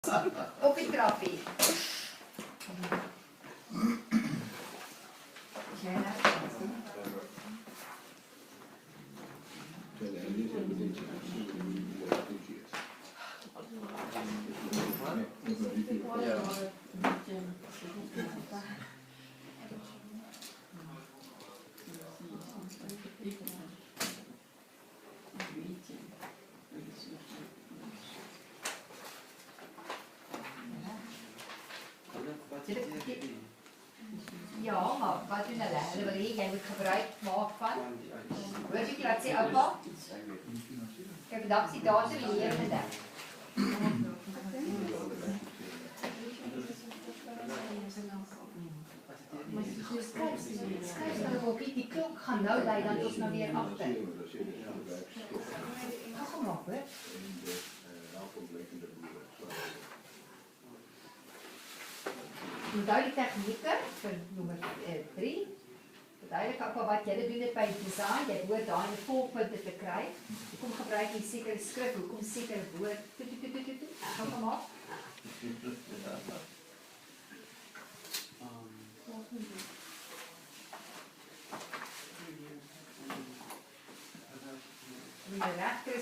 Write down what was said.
Op die trappie. Ja, maar wat doen hulle? Hulle wil hê jy moet gebruik maak van. Hoor jy wat sê oupa? Kyk, vandag is die datum die 9de. Skryf dan op die klok gaan nou lei dan ons nou weer agter. Gaan kom maar, hoor. Onthou die tegnieke vir nommer 3. Verduidelik ook wat jy doen by design, jy behoort daai in volpunte te kry. Hoekom gebruik jy sekere skrif, hoekom sekere woord? Gaan kom maar. Die regter